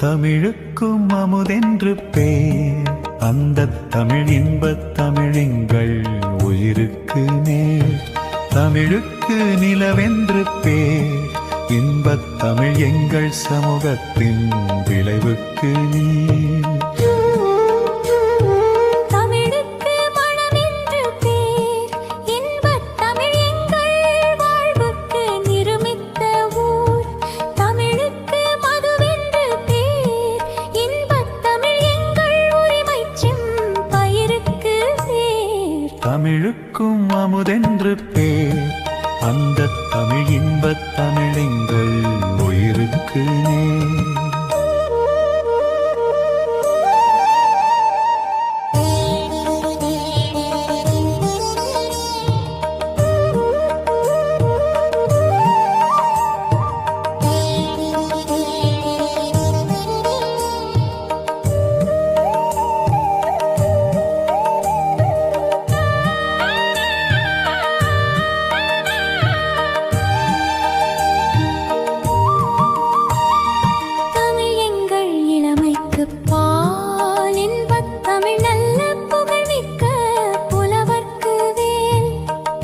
தமிழுக்கும் அமுதென்று பேர், அந்த தமிழ் இன்பத் தமிழெங்கள் உயிருக்கு நேர். தமிழுக்கு நிலவென்று பேர், இன்பத் தமிழ் எங்கள் சமூகத்தின் விளைவுக்கு நீர். தமிழுக்கும் அமுதென்று பேர், அந்த தமிழ் இன்பத் தமிழெங்கள் உயிருக்கு நேர்.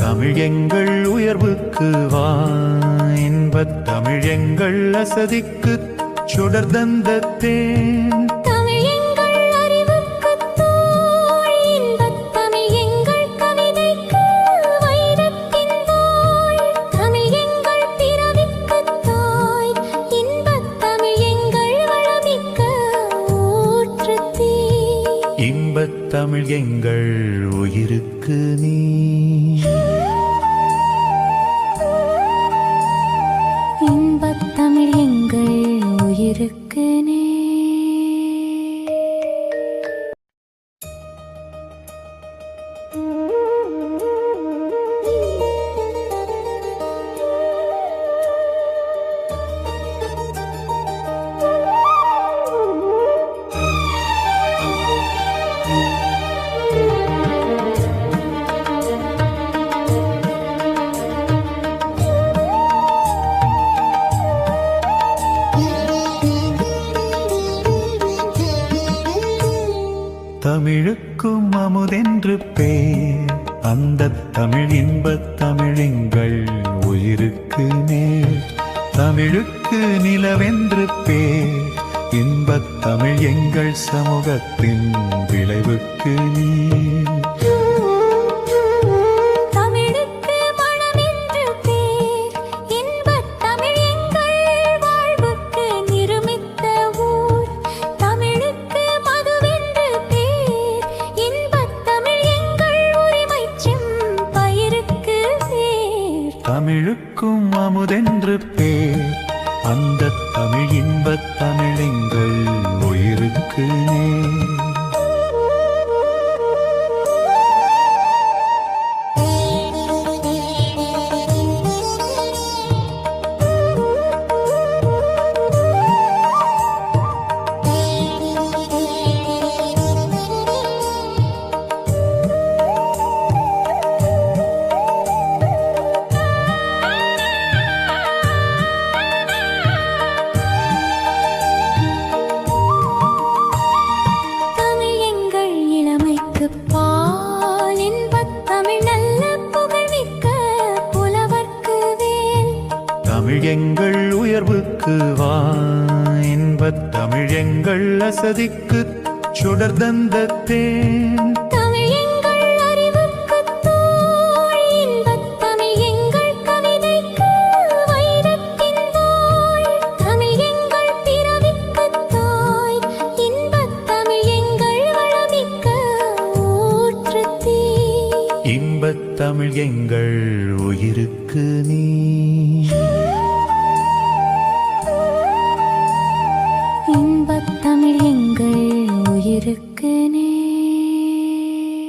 தமிழ் எங்கள் உயர்வுக்கு வான், இன்பத் தமிழ் எங்கள் அசதிக்கு சுடர் தந்த தேன். தமிழ் எங்கள் அறிவுக்கு தோள், இன்பத் தமிழ் எங்கள் கவிதைக்கு வைரத்தின் தோள். தமிழ் எங்கள் பிறவிக்கு தாய், இன்பத் தமிழ் எங்கள் வளமிக்க ஊற்றுத்தீ. இன்பத் தமிழ் எங்கள் உயிருக்கு நீ. இன்பத் தமிழ் எங்கள் உயிருக்கு நேர். தமிழுக்கும் அமுதென்று பேர், அந்த தமிழ் இன்பத் தமிழெங்கள் உயிருக்கு நேர். தமிழுக்கு நிலவென்று பேர், இன்பத் தமிழ் எங்கள் சமூகத்தின் விளைவுக்கு நீர். தமிழுக்கும் அமுதென்று பேர், அந்த தமிழ் இன்பத் தமிழெங்கள் உயிருக்கு நேர். தமிழ் எங்கள் உயர்வுக்கு வான், இன்பத் தமிழ் எங்கள் அசதிக்கு சுடர் தந்த தேன். தமிழ் எங்கள் அறிவுக்கு தோள், இன்பத் தமிழ் எங்கள் கவிதைக்கு வைரத்தின் தோள். தமிழ் எங்கள் பிறவிக்கு தாய், இன்பத் தமிழ் எங்கள் வளமிக்க ஊற்றுத்தீ. இன்பத் தமிழ் எங்கள் உயிருக்கு நீ. இன்பத் தமிழ் எங்கள் உயிருக்கு உயிருக்கு